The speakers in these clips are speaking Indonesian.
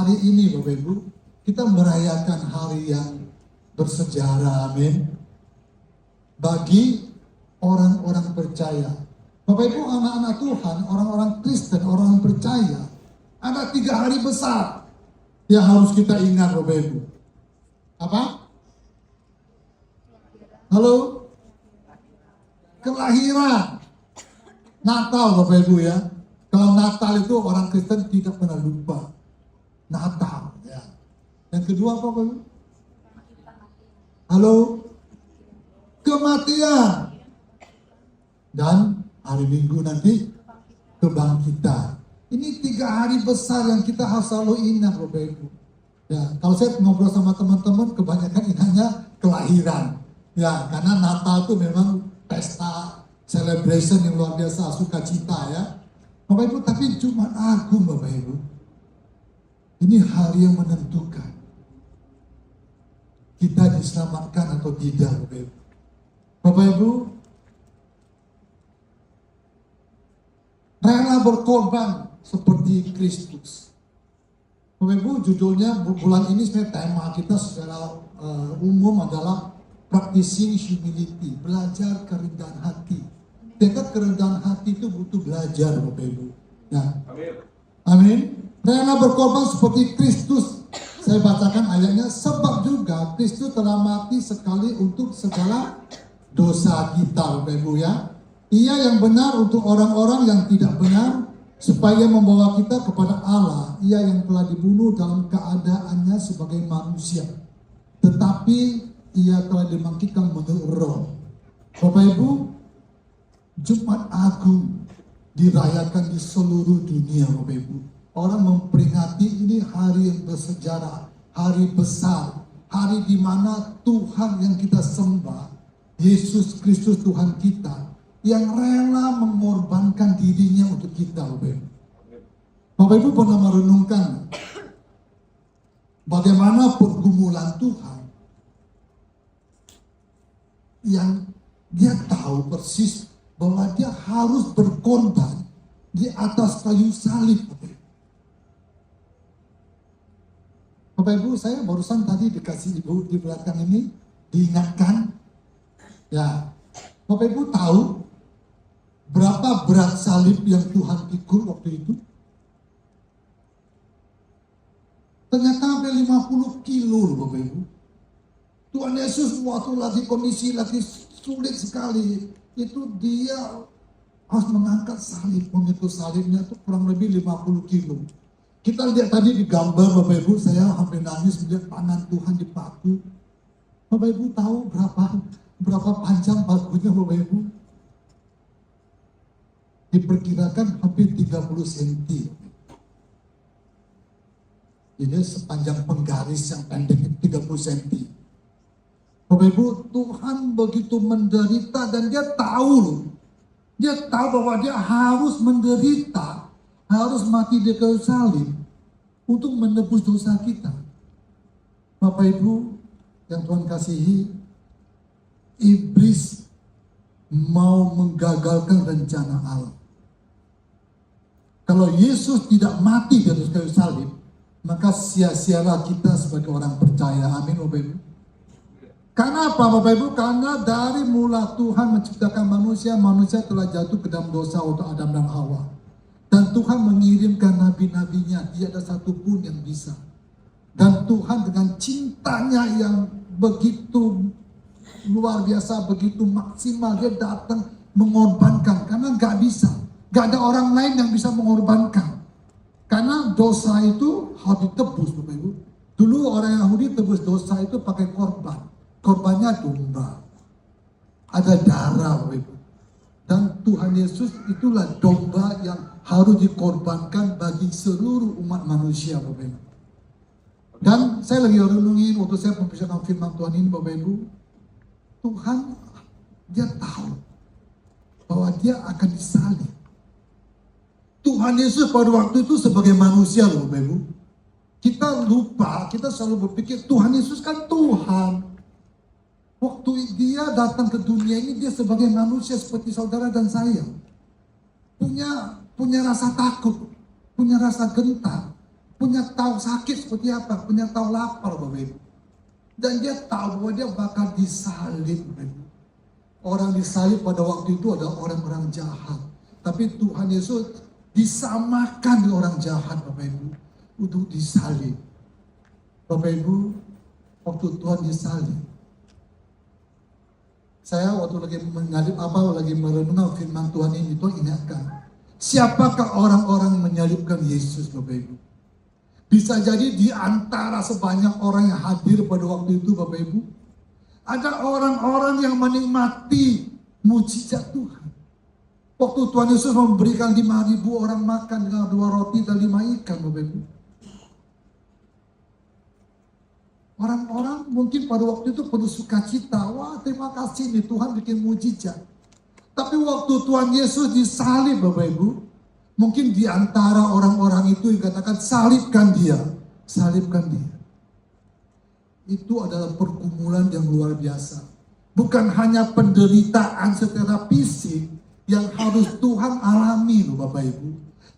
hari ini Bapak Ibu, kita merayakan hari yang bersejarah, amin. Bagi orang-orang percaya. Bapak Ibu, anak-anak Tuhan, orang-orang Kristen, orang percaya, ada 3 hari besar yang harus kita ingat Bapak Ibu. Apa? Halo? Kelahiran. Natal Bapak Ibu ya. Kalau Natal itu orang Kristen tidak pernah lupa. Natal ya. Yang kedua apa Bapak Ibu? Halo? Kematian. Dan hari Minggu nanti kebangkitan. Ini 3 hari besar yang kita harus selalu ingat Bapak Ibu. Ya, kalau saya ngobrol sama teman-teman kebanyakan ingatnya kelahiran. Ya, karena Natal itu memang pesta celebration yang luar biasa, sukacita ya. Bapak Ibu, tapi Jumat Agung Bapak Ibu. Ini hari yang menentukan kita diselamatkan atau tidak Bapak Ibu. Bapak Ibu, rela berkorban seperti Kristus. Bapak Ibu, judulnya bulan ini sebenarnya tema kita secara umum adalah practicing humility, belajar kerendahan hati. Dekat kerendahan hati itu butuh belajar Bapak Ibu. Ya. Amin. Amin. Rela berkorban seperti Kristus. Saya bacakan ayatnya, sebab juga Kristus telah mati sekali untuk segala dosa kita Bapak Ibu ya. Ia yang benar untuk orang-orang yang tidak benar, supaya membawa kita kepada Allah. Ia yang telah dibunuh dalam keadaannya sebagai manusia, tetapi ia telah dibangkitkan menurut roh. Bapak Ibu, Jumat Agung dirayakan di seluruh dunia Bapak Ibu. Orang memperingati ini hari yang bersejarah, hari besar, hari di mana Tuhan yang kita sembah, Yesus Kristus Tuhan kita, yang rela mengorbankan dirinya untuk kita Bapak Ibu. Bapak Ibu pernah merenungkan bagaimana pergumulan Tuhan yang dia tahu persis bahwa dia harus berkorban di atas kayu salib. Bapak Ibu, saya barusan tadi dikasih Ibu di belakang ini diingatkan ya. Bapak Ibu tahu berapa berat salib yang Tuhan pikul waktu itu? Ternyata sampai 50 kilo loh Bapak Ibu. Tuhan Yesus waktu lagi kondisi lagi sulit sekali, itu dia harus mengangkat salib, memikul salibnya itu kurang lebih 50 kilo. Kita lihat tadi di gambar Bapak Ibu, saya hampir nangis melihat tangan Tuhan dipaku. Bapak Ibu tahu berapa panjang pakunya Bapak Ibu? Diperkirakan hampir 30 cm. Ini sepanjang penggaris yang pendek 30 cm. Bapak Ibu, Tuhan begitu menderita dan dia tahu loh. Dia tahu bahwa dia harus menderita, harus mati di kayu salib untuk menebus dosa kita. Bapak Ibu yang Tuhan kasihi, iblis mau menggagalkan rencana Allah. Kalau Yesus tidak mati di atas kayu salib, maka sia-sialah kita sebagai orang percaya. Amin Bapak Ibu. Karena apa Bapak Ibu? Karena dari mula Tuhan menciptakan manusia, manusia telah jatuh ke dalam dosa untuk Adam dan Hawa. Dan Tuhan mengirimkan nabi-nabinya, tidak ada satupun yang bisa. Dan Tuhan dengan cintanya yang begitu luar biasa, begitu maksimal, dia datang mengorbankan. Karena gak bisa, gak ada orang lain yang bisa mengorbankan. Karena dosa itu harus ditebus Bapak Ibu. Dulu orang Yahudi tebus dosa itu pakai korban. Korbannya domba. Ada darah Bapak Ibu. Dan Tuhan Yesus itulah domba yang harus dikorbankan bagi seluruh umat manusia Bapak Ibu. Dan saya lagi renungin waktu saya mempersiapkan firman Tuhan ini Bapak Ibu. Tuhan dia tahu bahwa dia akan disalib. Tuhan Yesus pada waktu itu sebagai manusia loh Bapak Ibu. Kita lupa, kita selalu berpikir Tuhan Yesus kan Tuhan. Waktu dia datang ke dunia ini, dia sebagai manusia seperti saudara dan saya. Punya rasa takut, punya rasa gentar. punya tahu sakit seperti apa, punya tahu lapar Bapak Ibu. Dan dia tahu bahwa dia bakal disalib Bapak Ibu. Orang disalib pada waktu itu adalah orang-orang jahat. Tapi Tuhan Yesus disamakan dengan orang jahat Bapak Ibu untuk disalib. Bapak Ibu, waktu Tuhan disalib, saya waktu lagi menyalib lagi merenung firman Tuhan ini, Tuhan ingatkan, siapakah orang-orang yang menyalibkan Yesus Bapak Ibu? Bisa jadi di antara sebanyak orang yang hadir pada waktu itu Bapak Ibu, ada orang-orang yang menikmati mujizat Tuhan. Waktu Tuhan Yesus memberikan 5.000 orang makan dengan 2 roti dan 5 ikan Bapak Ibu. Orang-orang mungkin pada waktu itu penuh sukacita. Wah, terima kasih nih Tuhan bikin mujizat. Tapi waktu Tuhan Yesus disalib Bapak Ibu, mungkin di antara orang-orang itu yang katakan salibkan dia. Salibkan dia. Itu adalah pergumulan yang luar biasa. Bukan hanya penderitaan secara fisik yang harus Tuhan alami loh Bapak Ibu.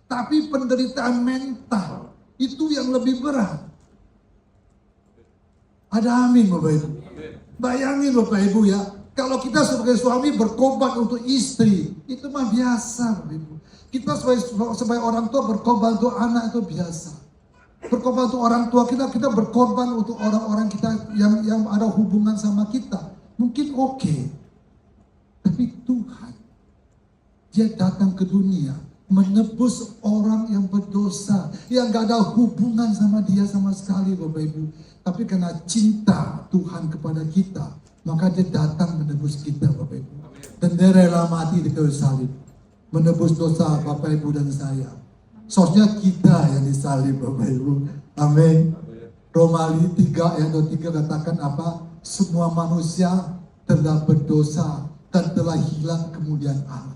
Tapi penderitaan mental itu yang lebih berat. Ada amin Bapak Ibu. Bayangin Bapak Ibu ya, kalau kita sebagai suami berkorban untuk istri, itu mah biasa Bapak Ibu. Kita sebagai orang tua berkorban untuk anak itu biasa. Berkorban untuk orang tua kita berkorban untuk orang-orang kita yang ada hubungan sama kita. Mungkin oke. Tapi Tuhan, dia datang ke dunia menebus orang yang berdosa, yang gak ada hubungan sama dia sama sekali Bapak Ibu. Tapi karena cinta Tuhan kepada kita, maka dia datang menebus kita Bapak Ibu. Dan dia rela mati di kayu salib, menebus dosa Bapak Ibu dan saya. Soalnya kita yang disalib Bapak Ibu. Amin. Roma 3 ayat 23 katakan apa? Semua manusia telah berdosa dan telah hilang kemuliaan Allah.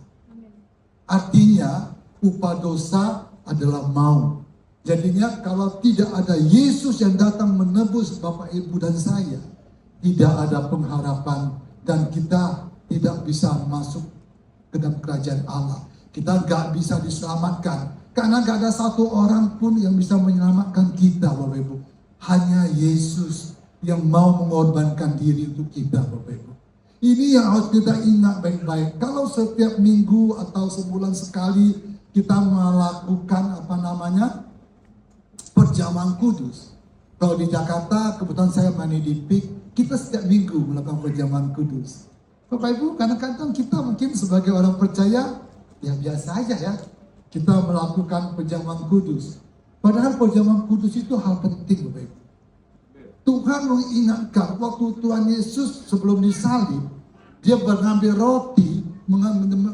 Artinya upah dosa adalah maut. Jadinya kalau tidak ada Yesus yang datang menebus Bapak Ibu dan saya, tidak ada pengharapan dan kita tidak bisa masuk ke dalam kerajaan Allah. Kita gak bisa diselamatkan karena gak ada satu orang pun yang bisa menyelamatkan kita Bapak Ibu. Hanya Yesus yang mau mengorbankan diri untuk kita Bapak Ibu. Ini yang harus kita ingat baik-baik. Kalau setiap minggu atau sebulan sekali kita melakukan perjamuan kudus. Kalau di Jakarta, kebetulan saya di PIK, kita setiap minggu melakukan perjamuan kudus. Bapak Ibu, kadang-kadang kita mungkin sebagai orang percaya, ya biasa aja ya, kita melakukan perjamuan kudus. Padahal perjamuan kudus itu hal penting Bapak Ibu. Tuhan mengingatkan waktu Tuhan Yesus sebelum disalib, dia mengambil roti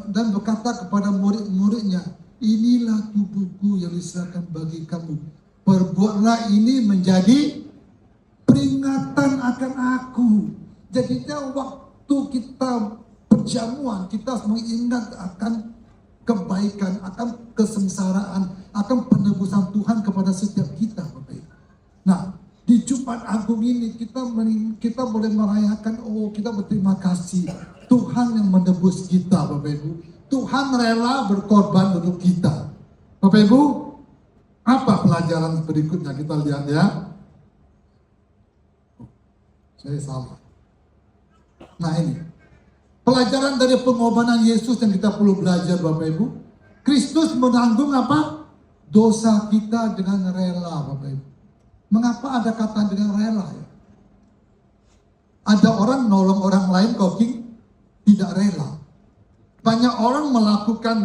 dan berkata kepada murid-muridnya, inilah tubuhku yang diserahkan bagi kamu. Perbuatlah ini menjadi peringatan akan aku. Jadinya waktu kita perjamuan, kita mengingat akan kebaikan, akan kesengsaraan, akan penebusan Tuhan kepada setiap kita Bapak Ibu. Nah, di Jumat Agung ini kita boleh merayakan, kita berterima kasih Tuhan yang menebus kita Bapak Ibu. Tuhan rela berkorban untuk kita. Bapak Ibu, apa pelajaran berikutnya kita lihat ya? Saya salah. Nah ini, pelajaran dari pengorbanan Yesus yang kita perlu belajar Bapak Ibu. Kristus menanggung apa? Dosa kita dengan rela Bapak Ibu. Mengapa ada kata dengan rela ya? Ada orang nolong orang lain kok tidak rela. Banyak orang melakukan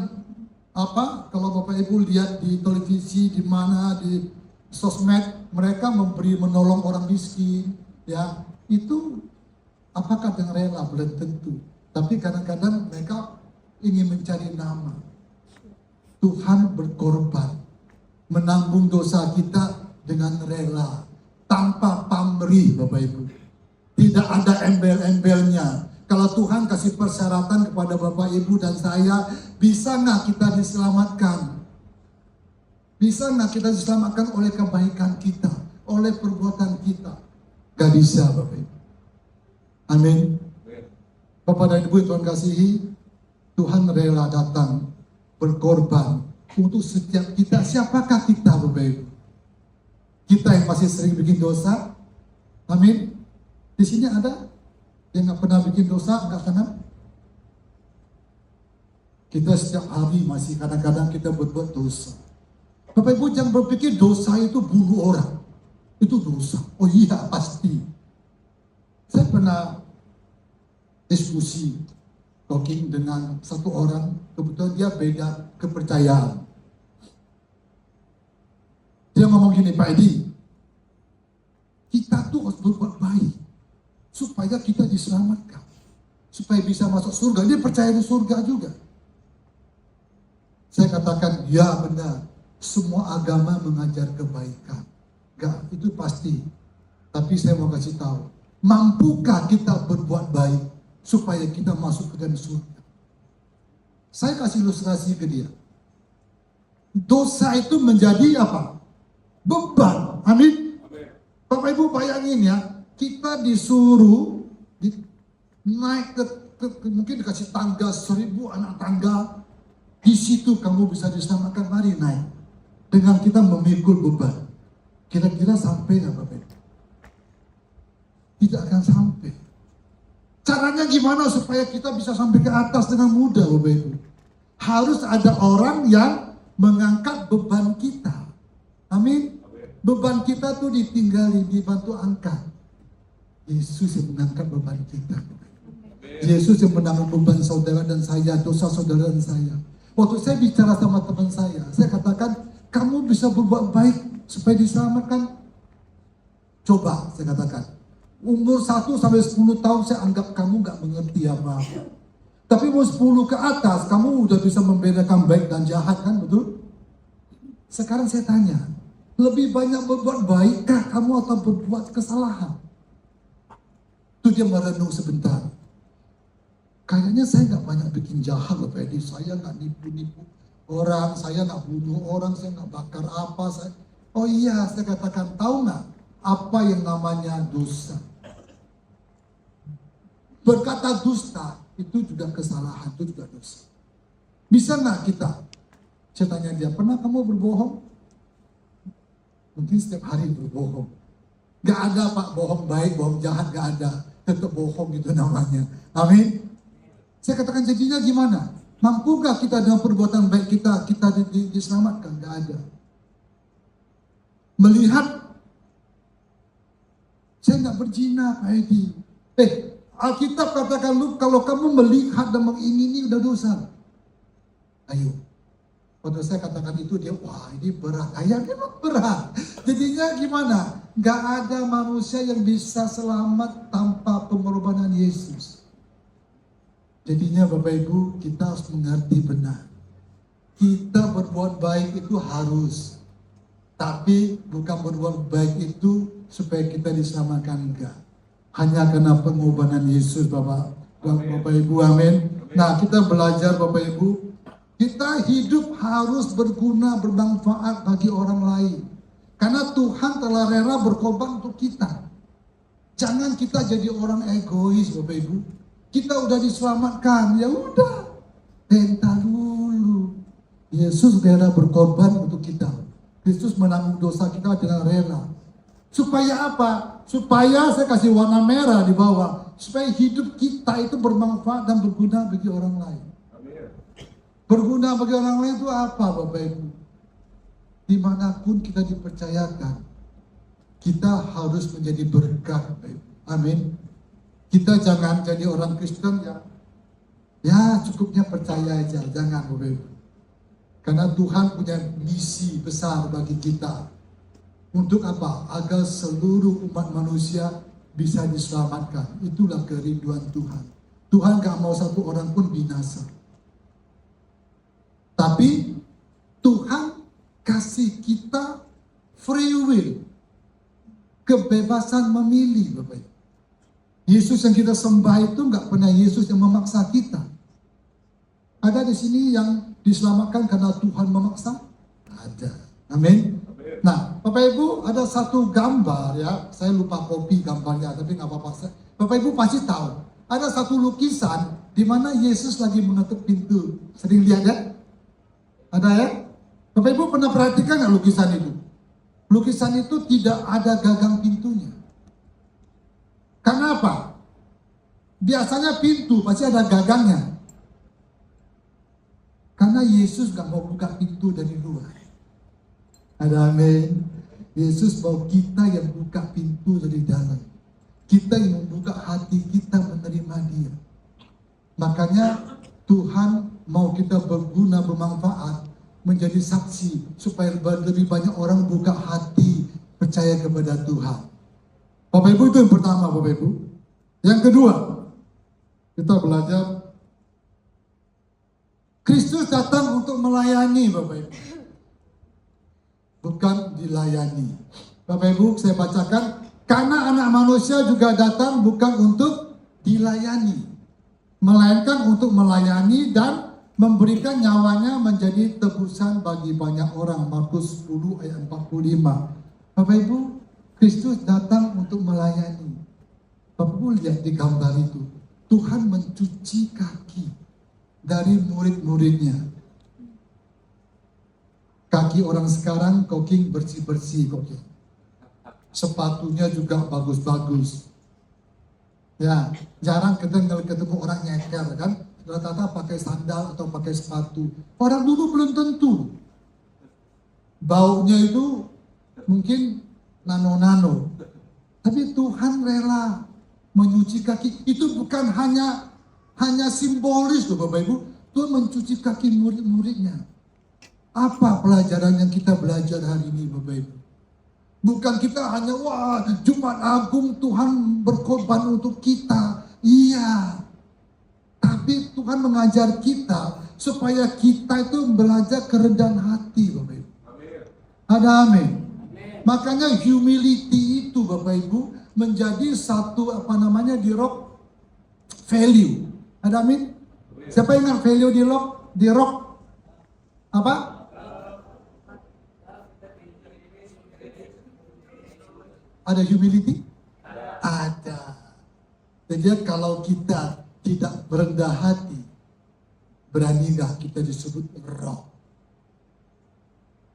kalau Bapak Ibu lihat di televisi, di mana, di sosmed, mereka menolong orang miskin, ya, itu apakah dengan rela? Belum tentu. Tapi kadang-kadang mereka ingin mencari nama. Tuhan berkorban, menanggung dosa kita dengan rela, tanpa pamrih Bapak Ibu. Tidak ada embel-embelnya. Kalau Tuhan kasih persyaratan kepada Bapak Ibu dan saya, bisa nggak kita diselamatkan? Bisa nggak kita diselamatkan oleh kebaikan kita, oleh perbuatan kita? Gak bisa Bapak Ibu. Amin. Bapak dan Ibu Tuhan kasihi, Tuhan rela datang berkorban untuk setiap kita. Siapakah kita Bapak Ibu? Kita yang masih sering bikin dosa, amin. Di sini ada yang nggak pernah bikin dosa, angkat tangan. Kita setiap hari masih kadang-kadang kita berbuat dosa. Bapak Ibu jangan berpikir dosa itu bunuh orang. Itu dosa. Oh iya, pasti. Saya pernah diskusi, talking dengan satu orang, kebetulan dia beda kepercayaan. Dia ngomong gini, Pak Edi, kita tuh harus berbuat baik supaya kita diselamatkan, supaya bisa masuk surga. Dia percaya di surga juga. Saya katakan, ya benar, semua agama mengajar kebaikan. Enggak, itu pasti. Tapi saya mau kasih tahu, mampukah kita berbuat baik supaya kita masuk ke dalam surga? Saya kasih ilustrasi ke dia. Dosa itu menjadi apa? Beban. Amin. Bapak Ibu bayangin ya, kita disuruh naik ke mungkin dikasih tangga 1000 anak tangga. Di situ kamu bisa diselamatkan, mari naik. Dengan kita memikul beban. Kira-kira sampai nggak Bapak Ibu? Tidak akan sampai. Caranya gimana supaya kita bisa sampai ke atas dengan mudah Bapak Ibu? Harus ada orang yang mengangkat beban kita. Amin. Beban kita tuh ditinggali, dibantu angkat. Yesus yang mengangkat beban kita. Yesus yang menanggung beban saudara dan saya, dosa saudara dan saya. Waktu saya bicara sama teman saya katakan, kamu bisa berbuat baik supaya diselamatkan. Coba, saya katakan. Umur 1 sampai 10 tahun saya anggap kamu gak mengerti apa-apa. Tapi umur 10 ke atas, kamu udah bisa membedakan baik dan jahat kan, betul? Sekarang saya tanya, lebih banyak berbuat baikkah kamu atau berbuat kesalahan? Itu dia merenung sebentar. Kayaknya saya nggak banyak bikin jahat loh Pak Edi. Saya nggak nipu-nipu orang, saya nggak bunuh orang, saya nggak bakar apa. Oh iya, saya katakan, tahu nggak apa yang namanya dosa? Berkata dusta itu juga kesalahan, itu juga dosa. Bisa nggak kita? Saya tanya dia, pernah kamu berbohong? Mungkin setiap hari berbohong. Gak ada Pak, bohong baik, bohong jahat gak ada. Tetap bohong itu namanya. Amin. Saya katakan jadinya gimana? Mampukah kita dengan perbuatan baik kita diselamatkan? Gak ada. Melihat, saya gak berzina Pak Edi. Alkitab katakan lu, kalau kamu melihat dan mengingini udah dosa. Ayo. Pada saya katakan itu dia, wah ini berat, ayah memang berat. Jadinya gimana? Gak ada manusia yang bisa selamat tanpa pengorbanan Yesus. Jadinya Bapak Ibu, kita harus mengerti benar. Kita berbuat baik itu harus. Tapi bukan berbuat baik itu supaya kita diselamatkan, enggak. Hanya karena pengorbanan Yesus Bapak Ibu, amin. Nah kita belajar Bapak Ibu, kita hidup harus berguna, bermanfaat bagi orang lain. Karena Tuhan telah rela berkorban untuk kita. Jangan kita jadi orang egois Bapak Ibu. Kita udah diselamatkan, ya udah. Entar dulu. Yesus rela berkorban untuk kita. Kristus menanggung dosa kita dengan rela. Supaya apa? Supaya saya kasih warna merah di bawah. Supaya hidup kita itu bermanfaat dan berguna bagi orang lain. Berguna bagi orang lain itu apa Bapak Ibu? Dimanapun kita dipercayakan, kita harus menjadi berkat Bapak Ibu. Amin. Kita jangan jadi orang Kristen yang ya cukupnya percaya aja. Jangan Bapak Ibu. Karena Tuhan punya misi besar bagi kita. Untuk apa? Agar seluruh umat manusia bisa diselamatkan. Itulah kerinduan Tuhan. Tuhan gak mau satu orang pun binasa. Tapi Tuhan kasih kita free will, kebebasan memilih Bapak Ibu. Yesus yang kita sembah itu nggak pernah Yesus yang memaksa kita. Ada di sini yang diselamatkan karena Tuhan memaksa? Ada. Amin. Nah Bapak Ibu ada satu gambar ya, saya lupa copy gambarnya tapi nggak apa-apa. Bapak Ibu pasti tahu ada satu lukisan di mana Yesus lagi mengetuk pintu. Sering lihat ya? Ada ya? Bapak Ibu pernah perhatikan nggak lukisan itu? Lukisan itu tidak ada gagang pintunya. Karena apa? Biasanya pintu pasti ada gagangnya. Karena Yesus gak mau buka pintu dari luar. Ada amin. Yesus mau kita yang buka pintu dari dalam. Kita yang membuka hati kita menerima Dia. Makanya Tuhan mau kita berguna, bermanfaat, menjadi saksi supaya lebih banyak orang buka hati percaya kepada Tuhan. Bapak Ibu, itu yang pertama, Bapak Ibu. Yang kedua, kita belajar Kristus datang untuk melayani, Bapak Ibu, bukan dilayani. Bapak Ibu, saya bacakan, karena anak manusia juga datang bukan untuk dilayani, melainkan untuk melayani dan memberikan nyawanya menjadi tebusan bagi banyak orang. Markus 10 ayat 45. Bapak Ibu, Kristus datang untuk melayani. Bapak Ibu lihat di gambar itu, Tuhan mencuci kaki dari murid-muridnya. Kaki orang sekarang koking bersih-bersih koking. Sepatunya juga bagus-bagus. Ya, jarang ketemu orang nyeker kan. Rata-rata pakai sandal atau pakai sepatu. Orang dulu belum tentu. Baunya itu mungkin nano-nano. Tapi Tuhan rela menyuci kaki. Itu bukan hanya simbolis loh Bapak Ibu. Tuhan mencuci kaki murid-muridnya. Apa pelajaran yang kita belajar hari ini Bapak Ibu? Bukan kita hanya wah Jumat Agung Tuhan berkorban untuk kita. Iya. Tapi Tuhan mengajar kita supaya kita itu belajar kerendahan hati, Bapak Ibu. Ada amin. Makanya humility itu, Bapak Ibu, menjadi satu di rock value. Ada amin. Siapa ingat value di rock apa? Ada humility? Ada. Jadi kalau kita tidak berendah hati, berani nggak kita disebut rock?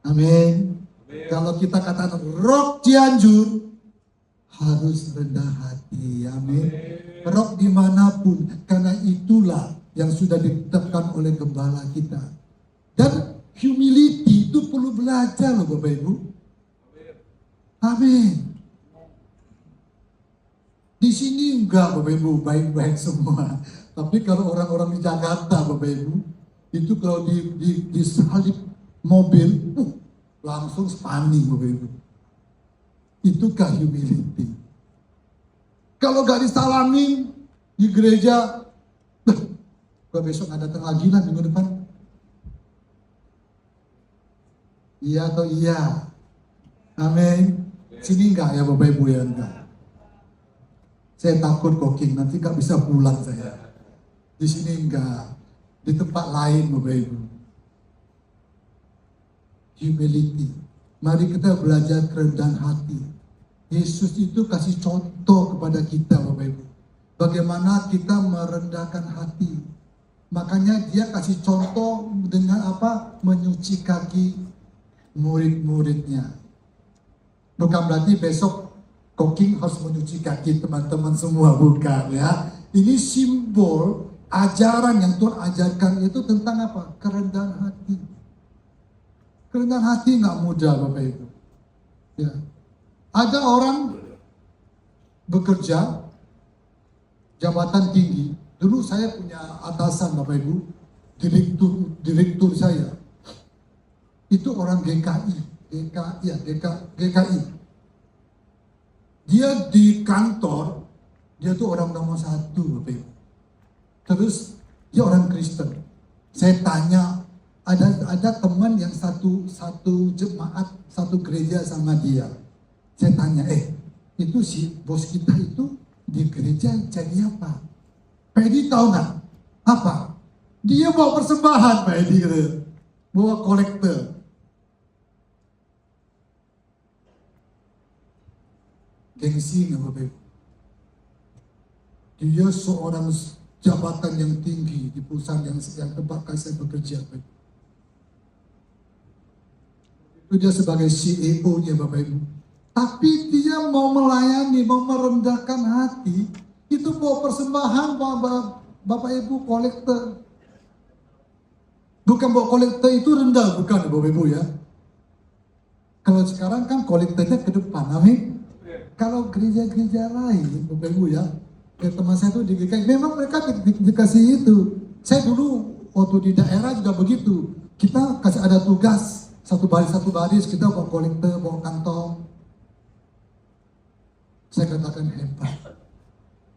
Amin. Kalau kita katakan rock Cianjur, harus rendah hati. Amin. Rock dimanapun, karena itulah yang sudah ditetapkan oleh gembala kita. Dan humility itu perlu belajar loh Bapak Ibu. Amin. Di sini enggak Bapak Ibu, baik-baik semua. Tapi kalau orang-orang di Jakarta Bapak Ibu, itu kalau disalip mobil, langsung stunning Bapak Ibu. Itukah humility? Kalau gak disalamin di gereja, gua besok gak datang lagi lah minggu depan. Iya atau iya? Amin. Sini enggak ya Bapak Ibu ya enggak. Saya takut koking, nanti gak bisa pulang saya. Di sini enggak, di tempat lain Bapak Ibu. Humility. Mari kita belajar kerendahan hati. Yesus itu kasih contoh kepada kita Bapak Ibu. Bagaimana kita merendahkan hati. Makanya dia kasih contoh dengan apa? Menyuci kaki murid-muridnya. Bukan berarti besok koking harus menyuci kaki teman-teman semua, bukan ya. Ini simbol ajaran yang Tuhan ajarkan itu tentang apa? Kerendahan hati. Kerendahan hati nggak mudah Bapak Ibu. Ya. Ada orang bekerja jabatan tinggi. Dulu saya punya atasan Bapak Ibu, direktur saya. Itu orang GKI. Dia di kantor, dia tuh orang nomor 1 Bapak Ibu. Terus dia orang Kristen. Saya tanya, ada teman yang satu jemaat, satu gereja sama dia. Saya tanya, itu si bos kita itu di gereja jadi apa? Pak Edi tahu nggak? Apa? Dia bawa persembahan Pak Edi gitu. Bawa kolektor. Gengsi nggak Bapak Ibu? Dia seorang jabatan yang tinggi di perusahaan yang tempat saya bekerja. dia sebagai CEO-nya Bapak Ibu. Tapi dia mau melayani, mau merendahkan hati, itu bawa persembahan Bapak Ibu, kolektor. Bukan bawa kolektor itu rendah, bukan Bapak Ibu ya. Kalau sekarang kan kolektornya ke depan, amin. Kalau gereja-gereja lain Bapak Ibu ya, kayak teman saya itu di GKI, memang mereka dikasih itu. Saya dulu waktu di daerah juga begitu. Kita kasih ada tugas, satu baris kita bawa kolektor, bawa kantong. Saya katakan hebat.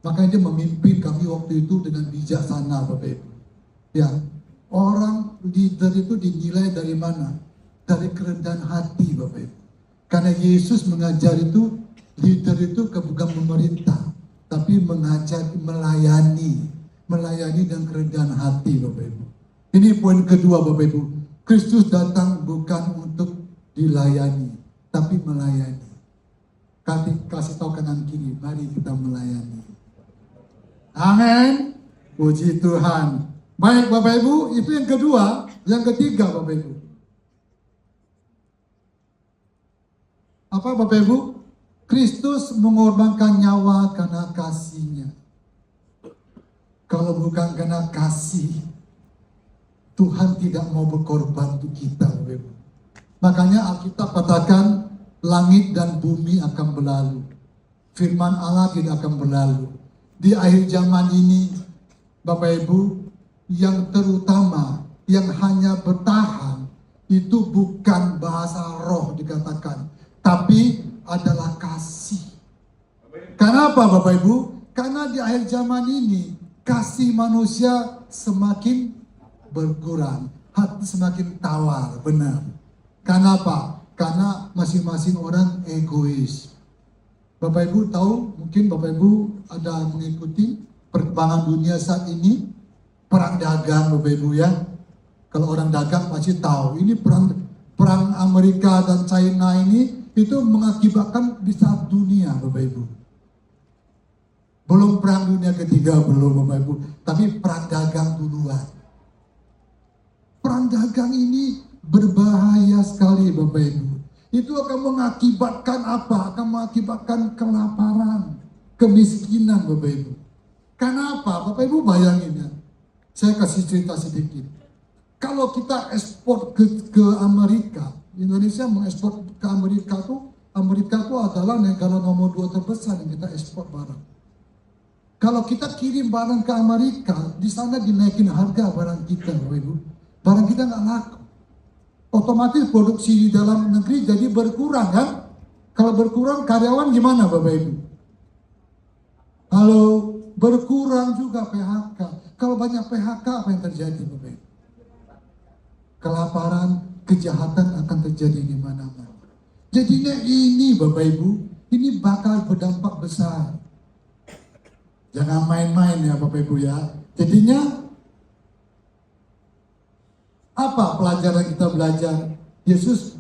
Makanya dia memimpin kami waktu itu dengan bijaksana Bapak Ibu. Ya, orang leader itu dinilai dari mana? Dari kerendahan hati Bapak Ibu. Karena Yesus mengajar itu, leader itu bukan memerintah, tapi mengajar melayani dan kerendahan hati Bapak Ibu. Ini poin kedua Bapak Ibu. Kristus datang bukan untuk dilayani, tapi melayani. Kasih tahu kanan kiri, mari kita melayani. Amin. Puji Tuhan. Baik Bapak Ibu, itu yang kedua. Yang ketiga Bapak Ibu. Apa Bapak Ibu? Kristus mengorbankan nyawa karena kasih-Nya. Kalau bukan karena kasih, Tuhan tidak mau berkorban untuk kita Bapak Ibu. Makanya Alkitab katakan langit dan bumi akan berlalu. Firman Allah tidak akan berlalu. Di akhir zaman ini Bapak Ibu, yang terutama yang hanya bertahan itu bukan bahasa roh dikatakan, tapi adalah kasih. Karena apa Bapak Ibu? Karena di akhir zaman ini kasih manusia semakin berkurang, hati semakin tawar, benar. Karena apa? Karena masing-masing orang egois. Bapak Ibu tahu, mungkin Bapak Ibu ada mengikuti perkembangan dunia saat ini, perang dagang Bapak Ibu ya. Kalau orang dagang pasti tahu, ini perang Amerika dan China ini itu mengakibatkan bisa dunia Bapak Ibu. Belum perang dunia ketiga, belum Bapak Ibu, tapi perang dagang duluan. Perang dagang ini berbahaya sekali Bapak Ibu. Itu akan mengakibatkan apa? Akan mengakibatkan kelaparan, kemiskinan Bapak Ibu. Karena apa? Bapak Ibu bayangin ya. Saya kasih cerita sedikit. Kalau kita ekspor ke Amerika, Indonesia mengekspor ke Amerika itu adalah negara nomor 2 terbesar yang kita ekspor barang. Kalau kita kirim barang ke Amerika, di sana dinaikin harga barang kita Bapak Ibu. Barang kita nggak laku. Otomatis produksi di dalam negeri jadi berkurang kan? Kalau berkurang karyawan gimana Bapak Ibu? Kalau berkurang juga PHK. Kalau banyak PHK apa yang terjadi Bapak Ibu? Kelaparan, kejahatan akan terjadi di mana-mana. Jadinya ini Bapak Ibu, ini bakal berdampak besar. Jangan main-main ya Bapak Ibu ya. Jadinya apa pelajaran kita belajar? Yesus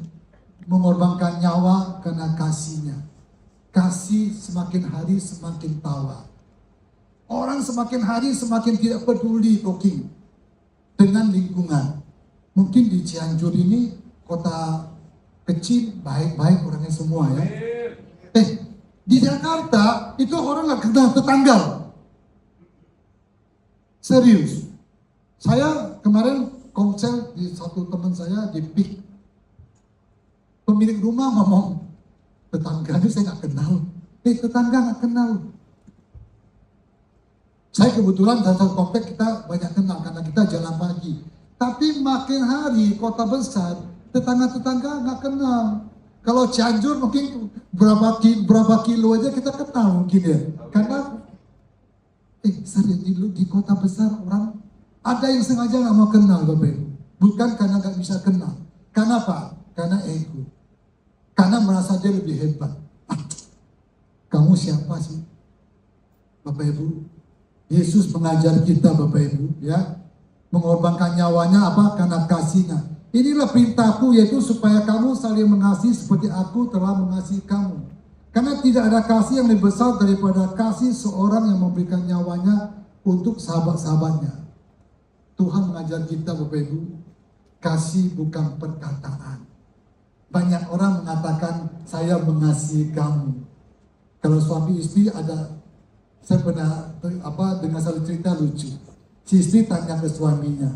mengorbankan nyawa karena kasih-Nya. Kasih semakin hari semakin tawar. Orang semakin hari semakin tidak peduli dengan lingkungan. Mungkin di Cianjur ini kota kecil baik-baik orangnya semua ya. Di Jakarta itu orang nggak kenal tetangga. Serius. Saya kemarin konser di satu teman saya di PIK. Pemilik rumah ngomong, tetangganya saya nggak kenal. Tetangga nggak kenal. Saya kebetulan dalam satu komplek kita banyak kenal karena kita jalan pagi. Tapi makin hari kota besar, tetangga-tetangga nggak kenal. Kalau Cianjur mungkin berapa kilo aja kita kenal mungkin ya. Karena sering di kota besar orang ada yang sengaja nggak mau kenal Bapak Ibu. Bukan karena nggak bisa kenal. Karena apa? Karena ego. Karena merasa dia lebih hebat. Kamu siapa sih? Bapak Ibu, Yesus mengajar kita Bapak Ibu ya. Mengorbankan nyawanya apa? Karena kasih-Nya. Inilah perintahku, yaitu supaya kamu saling mengasihi seperti aku telah mengasihi kamu. Karena tidak ada kasih yang lebih besar daripada kasih seorang yang memberikan nyawanya untuk sahabat-sahabatnya. Tuhan mengajar kita Bapak Ibu, kasih bukan perkataan. Banyak orang mengatakan saya mengasihi kamu. Kalau suami istri ada, saya pernah dengar satu cerita lucu. Si istri tanya ke suaminya,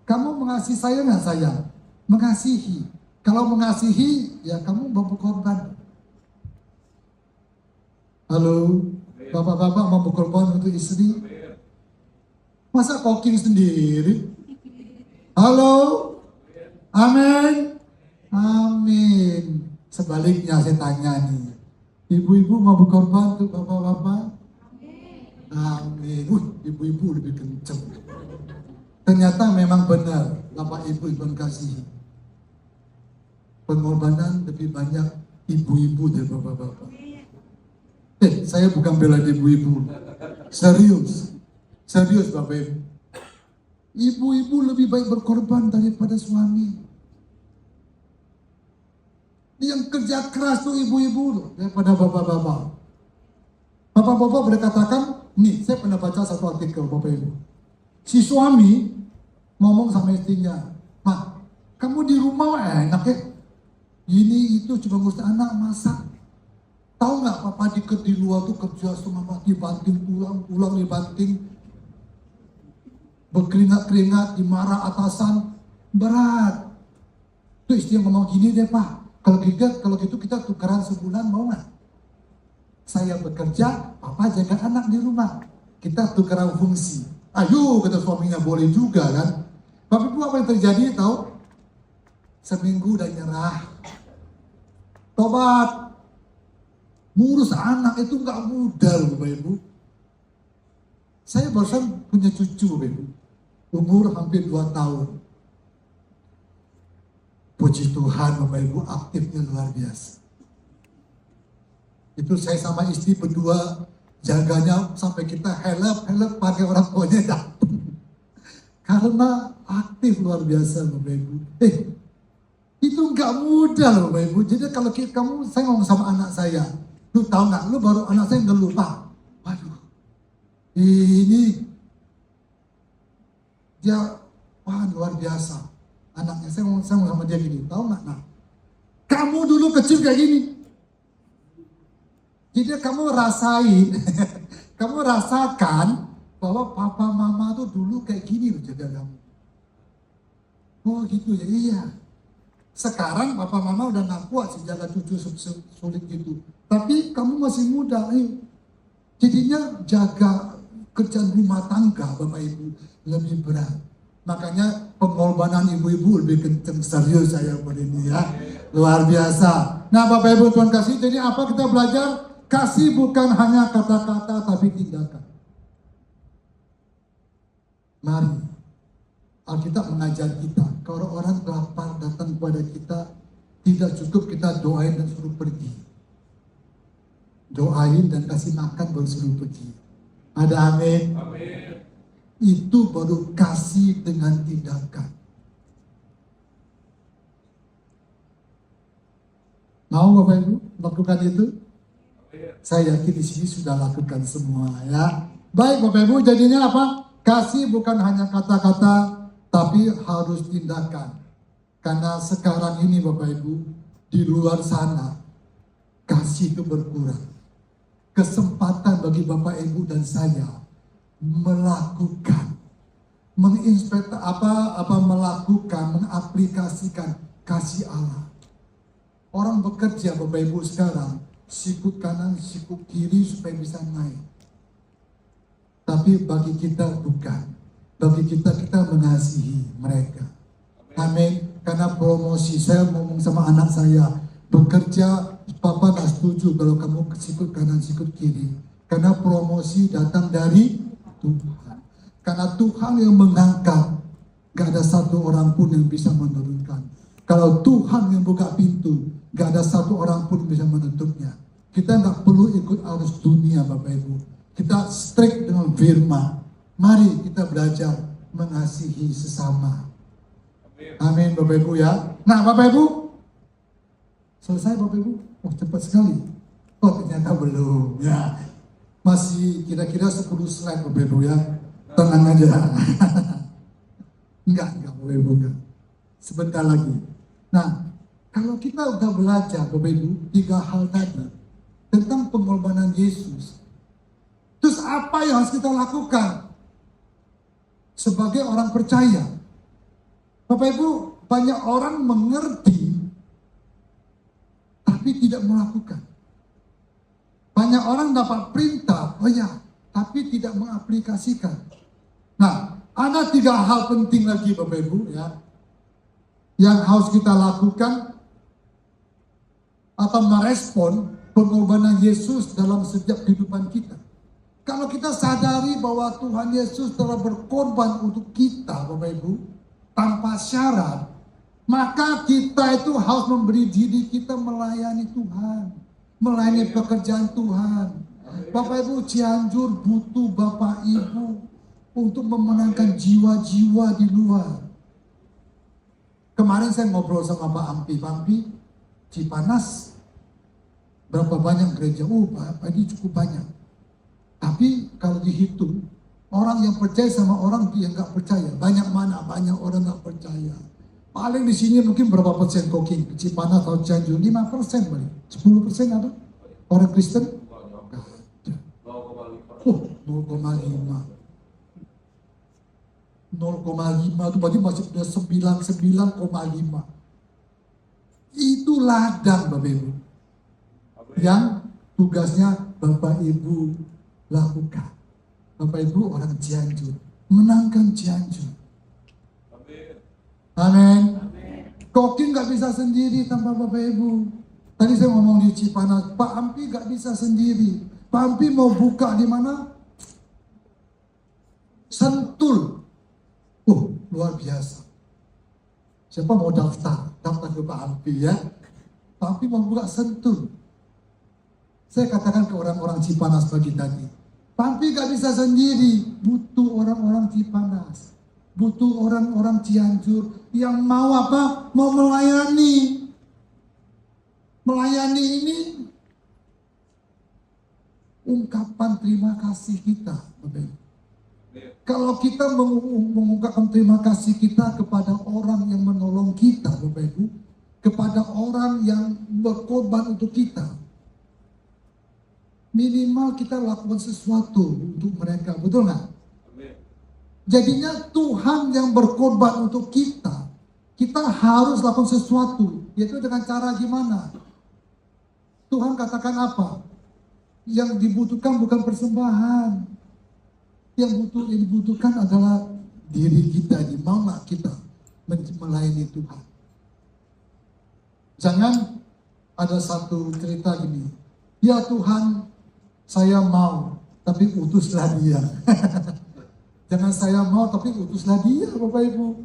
kamu mengasihi saya nggak sayang? Mengasihi. Kalau mengasihi, ya kamu mau berkorban. Halo, bapak-bapak mau berkorban untuk istri? Masa cooking sendiri? Halo, amin. Amin. Sebaliknya saya tanya nih, ibu-ibu mau berkorban untuk bapak-bapak? Amin. Ibu-ibu lebih kenceng. Ternyata memang benar, bapak ibu Tuhan kasih. Pengorbanan lebih banyak ibu-ibu dari bapak-bapak. Saya bukan bela ibu-ibu. Serius bapak ibu. Ibu-ibu lebih baik berkorban daripada suami. Yang kerja keras tuh ibu-ibu daripada bapak-bapak. Bapak-bapak boleh katakan, nih saya pernah baca satu artikel bapak ibu. Si suami ngomong sama istrinya, "Mak, kamu di rumah enak ya? Ini itu cuma ngurus anak masak. Tahu nggak papa di luar tuh kerja setengah mati, banting pulang dibanting, berkeringat-keringat, dimarah atasan, berat." Tuh istri ngomong gini deh, "Pak, kalau gitu kita tukeran sebulan mau nggak? Saya bekerja, papa jaga anak di rumah. Kita tukeran fungsi." Ayo, kata suaminya, boleh juga kan. Bapak ibu apa yang terjadi tahu? Seminggu udah nyerah. Tobat. Ngurus anak itu nggak mudah loh Bapak Ibu. Saya barusan punya cucu Bapak Ibu. Umur hampir 2 tahun. Puji Tuhan Bapak Ibu, aktifnya luar biasa. Itu saya sama istri berdua jaganya sampai kita help pakai orang tuanya datang. Karena aktif luar biasa Bapak Ibu. Itu nggak mudah loh Bapak Ibu. Jadi kalau saya ngomong sama anak saya, lu tahu nggak? Lu baru anak saya ngeluh, "Pak, waduh, ini dia luar biasa." Anaknya saya ngomong sama dia gini, "Tahu nggak, Nak? Kamu dulu kecil kayak gini." Jadi kamu rasakan bahwa papa mama tuh dulu kayak gini loh jaga kamu. Oh gitu ya, iya. Sekarang papa mama udah gak kuat sih jaga cucu sulit gitu. Tapi kamu masih muda, ayo. Jadinya jaga kerjaan rumah tangga Bapak Ibu lebih berat. Makanya pengorbanan ibu-ibu lebih kenceng, serius saya ini ya. Luar biasa. Nah Bapak Ibu Tuhan kasih, jadi apa kita belajar? Kasih bukan hanya kata-kata tapi tindakan. Mari, Alkitab mengajar kita, kalau orang lapar datang kepada kita, tidak cukup kita doain dan suruh pergi. Doain dan kasih makan baru suruh pergi. Ada amin? Amin. Itu baru kasih dengan tindakan. Mau Bapak Ibu lakukan itu? Saya yakin di sini sudah lakukan semua ya. Baik Bapak Ibu, jadinya apa? Kasih bukan hanya kata-kata, tapi harus tindakan. Karena sekarang ini Bapak Ibu, di luar sana, kasih itu berkurang. Kesempatan bagi Bapak Ibu dan saya melakukan, mengaplikasikan kasih Allah. Orang bekerja Bapak Ibu sekarang, sikut kanan, sikut kiri supaya bisa naik. Tapi bagi kita bukan. Bagi kita mengasihi mereka. Amin. Karena promosi, saya ngomong sama anak saya, bekerja, papa gak setuju kalau kamu sikut kanan, sikut kiri. Karena promosi datang dari Tuhan. Karena Tuhan yang mengangkat, gak ada satu orang pun yang bisa menurunkan. Kalau Tuhan yang buka pintu, gak ada satu orang pun yang bisa menutupnya. Kita gak perlu ikut arus dunia Bapak Ibu. Kita strict dengan firman. Mari kita belajar mengasihi sesama. Amin Bapak Ibu ya. Nah Bapak Ibu, selesai Bapak Ibu? Oh cepat sekali. Oh ternyata belum ya. Masih kira-kira 10 slide Bapak Ibu ya. Tenang aja. Enggak Bapak Ibu enggak. Sebentar lagi. Nah Kalau kita udah belajar Bapak Ibu 3 hal tadi tentang pengorbanan Yesus, terus apa yang harus kita lakukan sebagai orang percaya? Bapak Ibu, banyak orang mengerti tapi tidak melakukan. Banyak orang dapat perintah, oh ya, tapi tidak mengaplikasikan. Nah, ada 3 hal penting lagi Bapak Ibu ya, yang harus kita lakukan atau merespon pengorbanan Yesus dalam setiap kehidupan kita. Kalau kita sadari bahwa Tuhan Yesus telah berkorban untuk kita Bapak Ibu, tanpa syarat, maka kita itu harus memberi diri kita melayani Tuhan, melayani pekerjaan Tuhan. Bapak Ibu, Cianjur butuh Bapak Ibu untuk memenangkan jiwa-jiwa di luar. Kemarin saya ngobrol sama Pak Ampi, Cipanas, berapa banyak gereja? Oh, Pak, ini cukup banyak. Tapi kalau dihitung, orang yang percaya sama orang yang nggak percaya, banyak mana? Banyak orang nggak percaya. Paling di sini mungkin berapa persen Koking? Cipanas atau Cianjur? 5% paling. 10% ada? Orang Kristen? Oh, 0,5. 0,5 itu berarti masih punya 99,5. Itu ladang Bapak Ibu. Yang tugasnya Bapak Ibu lakukan. Bapak Ibu orang Cianjur, menangkan Cianjur. Amin. Koking nggak bisa sendiri tanpa Bapak Ibu. Tadi saya ngomong di Cipanas, Pak Ampi nggak bisa sendiri. Pak Ampi mau buka di mana? Sentul. Luar biasa. Siapa mau daftar ke Pak Ampi ya? Pak Ampi mau buka Sentul. Saya katakan ke orang-orang Cipanas pagi tadi, Pak Ampi gak bisa sendiri, butuh orang-orang Cipanas, butuh orang-orang Cianjur yang mau apa? Mau melayani. Melayani ini ungkapan terima kasih kita, Bapak. Kalau kita mengungkapkan terima kasih kita kepada orang yang menolong kita, Bapak Ibu, kepada orang yang berkorban untuk kita, minimal kita lakukan sesuatu untuk mereka, betul nggak? Jadinya Tuhan yang berkorban untuk kita, kita harus lakukan sesuatu, yaitu dengan cara gimana? Tuhan katakan apa? Yang dibutuhkan bukan persembahan. Yang dibutuhkan adalah diri kita, di mana kita melayani Tuhan. Jangan ada satu cerita gini, ya Tuhan saya mau, tapi utuslah dia. Jangan saya mau, tapi utuslah dia Bapak Ibu.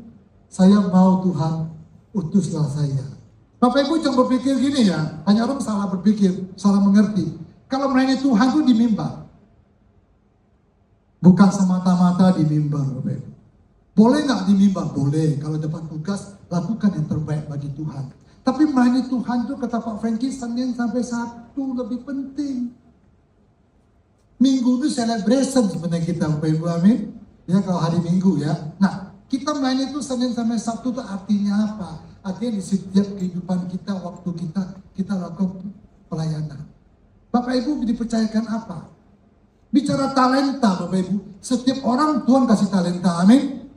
Saya mau Tuhan, utuslah saya. Bapak Ibu jangan berpikir gini ya, hanya orang salah berpikir, salah mengerti. Kalau melayani Tuhan itu di mimbar. Bukan semata-mata di mimbar, Bapak Ibu. Boleh nggak di mimbar? Boleh. Kalau dapat tugas, lakukan yang terbaik bagi Tuhan. Tapi melayani Tuhan itu kata Pak Frankie, Senin sampai Sabtu lebih penting. Minggu itu celebration sebenarnya kita, Bapak Ibu, amin. Ya kalau hari Minggu ya. Nah, kita melayani itu Senin sampai Sabtu itu artinya apa? Artinya di setiap kehidupan kita, waktu kita lakukan pelayanan. Bapak Ibu dipercayakan apa? Bicara talenta Bapak Ibu, setiap orang Tuhan kasih talenta, amin.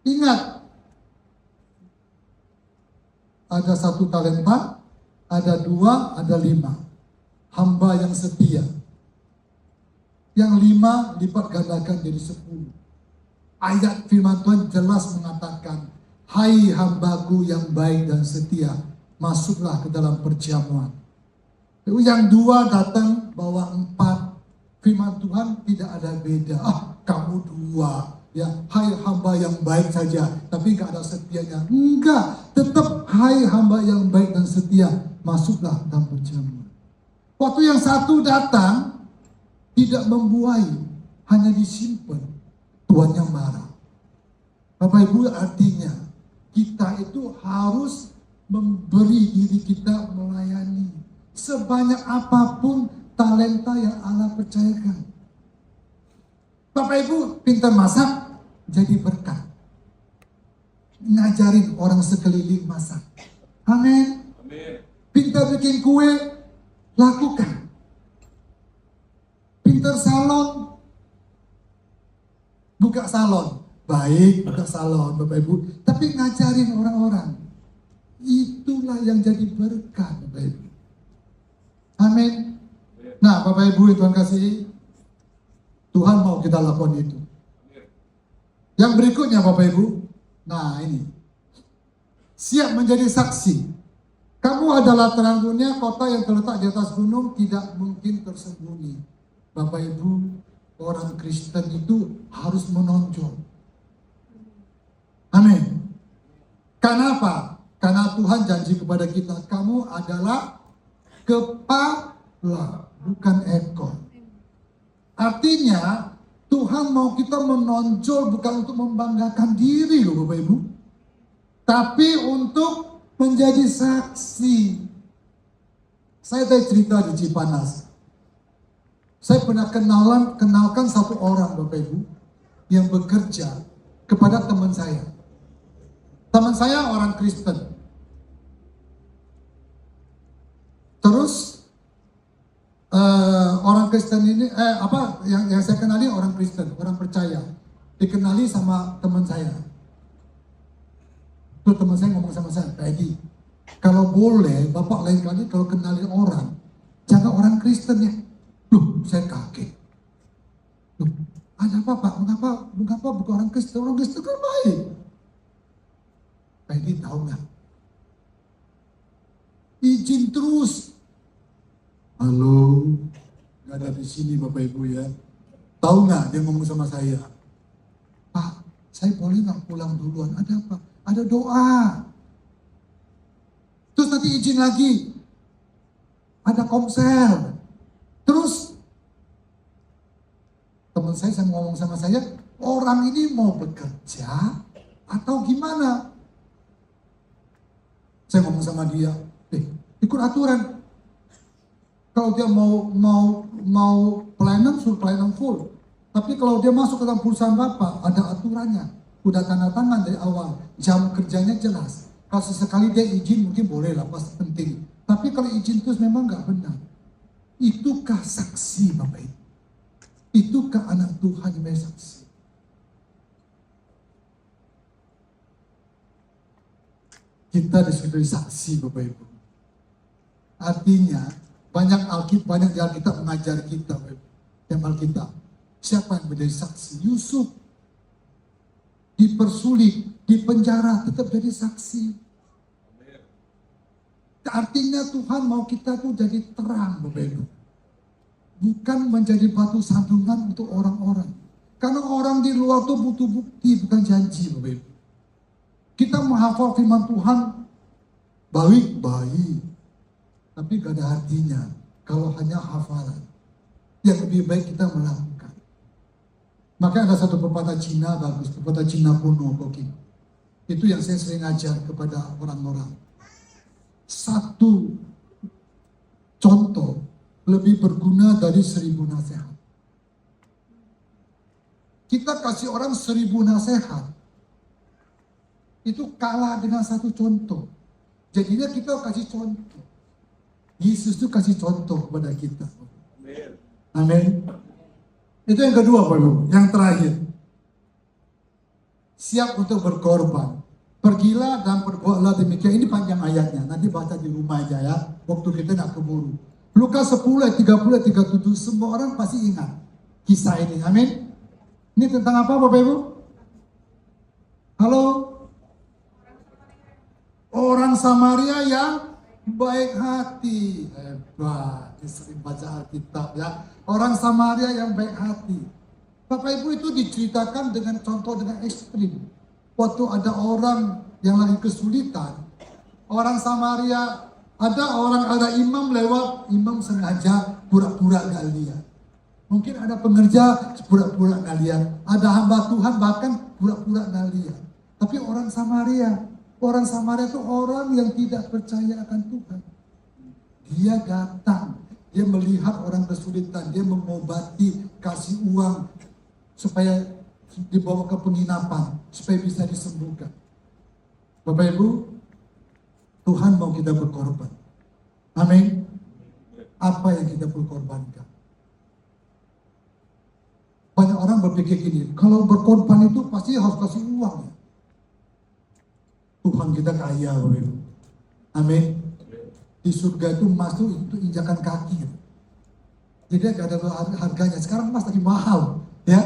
Ingat, ada 1 talenta, ada 2, ada 5. Hamba yang setia. Yang 5 lipat gandakan jadi 10. Ayat firman Tuhan jelas mengatakan, hai hambaku yang baik dan setia, masuklah ke dalam perjamuan. Yang 2 datang bawa 4. Firman Tuhan tidak ada beda. Kamu 2. Ya, hai hamba yang baik saja, tapi nggak ada setianya. Enggak, tetap hai hamba yang baik dan setia, masuklah dalam perjamuan. Waktu yang 1 datang, tidak membuai, hanya disimpan, tuannya marah. Bapak Ibu, artinya kita itu harus memberi diri kita melayani. Sebanyak apapun talenta yang Allah percayakan. Bapak Ibu pintar masak, jadi berkat. Ngajarin orang sekeliling masak. Amin. Pintar bikin kue, lakukan. Pintar salon, buka salon. Baik, buka salon Bapak Ibu. Tapi ngajarin orang-orang. Itulah yang jadi berkah Bapak Ibu. Amin. Nah Bapak Ibu Tuhan kasih, Tuhan mau kita lakukan itu. Yang berikutnya Bapak Ibu. Nah ini. Siap menjadi saksi. Kamu adalah terang dunia, kota yang terletak di atas gunung, tidak mungkin tersembunyi. Bapak Ibu, orang Kristen itu harus menonjol. Amin. Karena apa? Karena Tuhan janji kepada kita, kamu adalah kepala, bukan ekor. Artinya, Tuhan mau kita menonjol bukan untuk membanggakan diri loh Bapak Ibu. Tapi untuk menjadi saksi. Saya tadi cerita di Cipanas. Saya pernah kenalkan satu orang Bapak Ibu yang bekerja kepada teman saya. Teman saya orang Kristen. Terus orang Kristen ini yang saya kenali orang Kristen, orang percaya. Dikenali sama teman saya. Terus teman saya ngomong sama saya, Peggy, kalau boleh Bapak lain kali kalau kenalin orang, jangan orang Kristen ya. Loh, saya kaget. Loh, ada apa Pak? Mengapa bukan orang Kristen? Orang Kristen kan baik. Peggy tahu nggak? Izin terus. Halo, nggak ada di sini Bapak Ibu ya. Tahu nggak dia ngomong sama saya? Pak, saya boleh nggak pulang duluan? Ada apa? Ada doa. Terus nanti izin lagi. Ada komsel. Terus teman saya ngomong sama saya, orang ini mau bekerja atau gimana? Saya ngomong sama dia, ikut aturan. Kalau dia mau pelayanan, suruh pelayanan full. Tapi kalau dia masuk ke dalam perusahaan Bapak, ada aturannya. Udah tanda tangan dari awal, jam kerjanya jelas. Kalau sesekali dia izin mungkin boleh lah, pasti penting. Tapi kalau izin terus memang nggak benar. Itukah saksi Bapak Ibu? Itukah anak Tuhan yang saksi? Kita disuruh saksi Bapak Ibu. Artinya banyak di Alkitab mengajar kita Bapak Ibu. Yang Alkitab. Siapa yang menjadi saksi? Yusuf. Dipersulit, dipenjara, tetap jadi saksi. Artinya Tuhan mau kita tuh jadi terang Bapak Ibu. Bukan menjadi batu sandungan untuk orang-orang. Karena orang di luar tuh butuh bukti, bukan janji Bapak Ibu. Kita menghafal firman Tuhan, baik. Tapi gak ada artinya kalau hanya hafalan. Yang lebih baik kita melakukan. Maka ada satu pepatah Cina bagus, pepatah Cina kuno, Boki. Itu yang saya sering ajar kepada orang-orang. Satu contoh lebih berguna dari 1000 nasihat. Kita kasih orang 1000 nasihat, itu kalah dengan satu contoh. Jadinya kita kasih contoh. Yesus itu kasih contoh kepada kita. Amin. Itu yang kedua Bapak Ibu. Yang terakhir, siap untuk berkorban. Pergilah dan perbuatlah demikian. Ini panjang ayatnya. Nanti baca di rumah aja ya. Waktu kita nak keburu. Lukas 10 ayat 30 ayat 37. Semua orang pasti ingat kisah ini. Amin. Ini tentang apa Bapak Ibu? Halo? Orang Samaria yang baik hati. Hebat. Sering baca Alkitab ya. Orang Samaria yang baik hati. Bapak Ibu itu diceritakan dengan contoh dengan ekstrim. Waktu ada orang yang lagi kesulitan, orang Samaria, ada imam lewat, imam sengaja pura-pura gak lihat. Mungkin ada pengerja pura-pura gak lihat. Ada hamba Tuhan bahkan pura-pura gak lihat. Tapi orang Samaria itu orang yang tidak percaya akan Tuhan. Dia datang, dia melihat orang kesulitan, dia mengobati, kasih uang supaya dibawa ke penginapan, supaya bisa disembuhkan. Bapak Ibu, Tuhan mau kita berkorban. Amin. Apa yang kita perlu korbankan? Banyak orang berpikir gini, kalau berkorban itu pasti harus kasih uang ya. Tuhan kita kaya, Bapak Ibu. Amin. Di surga itu emas itu injakan kaki. Jadi gak ada harganya. Sekarang emas lagi mahal, ya.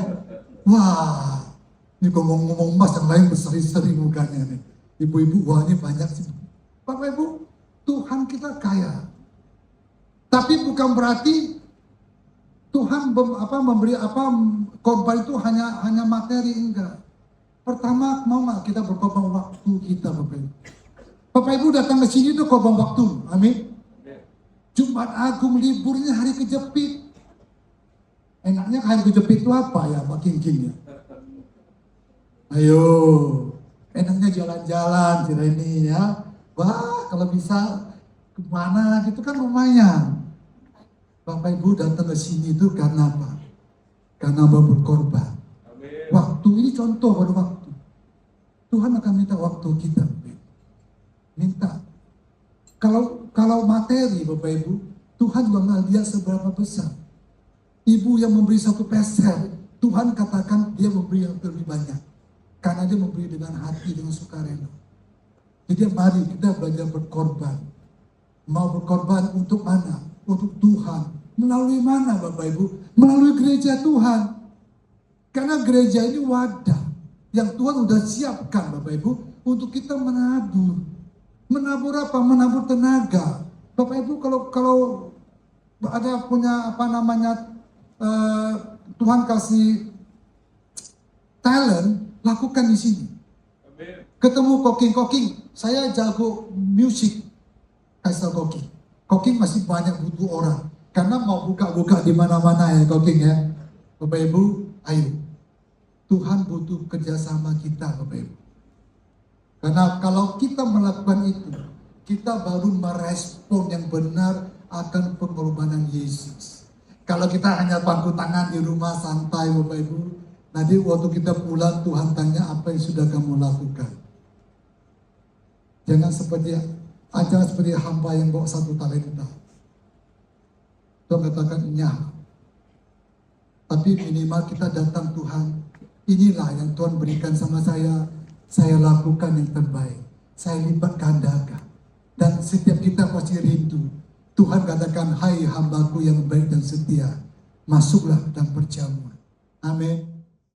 Wah, ini ngomong emas yang lain berseri-seri mukanya nih. Ibu-ibu, wah ini banyak sih. Bapak Ibu, Tuhan kita kaya. Tapi bukan berarti Tuhan memberi korban itu hanya materi, enggak. Pertama, mau nggak kita berkorban waktu kita, Bapak Ibu? Bapak Ibu datang ke sini itu korban waktu, amin. Jumat Agung liburnya hari kejepit. Enaknya hari kejepit itu apa ya, Pak King ya? Ayo, enaknya jalan-jalan, ini ya. Wah, kalau bisa kemana gitu kan lumayan. Bapak Ibu datang ke sini itu karena apa? Karena mau berkorban. Amin. Waktu ini contoh pada waktu. Tuhan akan minta waktu kita. Minta. Kalau materi Bapak Ibu, Tuhan juga nggak lihat seberapa besar. Ibu yang memberi 1 peser, Tuhan katakan dia memberi yang lebih banyak. Karena dia memberi dengan hati, dengan sukarela. Jadi mari kita belajar berkorban. Mau berkorban untuk mana? Untuk Tuhan. Melalui mana Bapak Ibu? Melalui gereja Tuhan. Karena gereja ini wadah yang Tuhan sudah siapkan Bapak Ibu untuk kita menabur. Menabur apa? Menabur tenaga. Bapak Ibu kalau ada punya Tuhan kasih talent, lakukan di sini. Ketemu koking, saya jago musik, kasih koking. Koking masih banyak butuh orang. Karena mau buka-buka di mana-mana ya koking ya. Bapak Ibu, ayo. Tuhan butuh kerjasama kita Bapak Ibu. Karena kalau kita melakukan itu, kita baru merespon yang benar akan pengorbanan Yesus. Kalau kita hanya pangku tangan di rumah santai Bapak Ibu, nanti waktu kita pulang Tuhan tanya apa yang sudah kamu lakukan. Jangan seperti hamba yang bawa 1 talenta. Tuhan katakan nyah. Tapi minimal kita datang Tuhan. Inilah yang Tuhan berikan sama saya. Saya lakukan yang terbaik. Saya lipat gandakan. Dan setiap kita pasti rindu. Tuhan katakan, hai hambaku yang baik dan setia. Masuklah dalam perjamuan. Amin.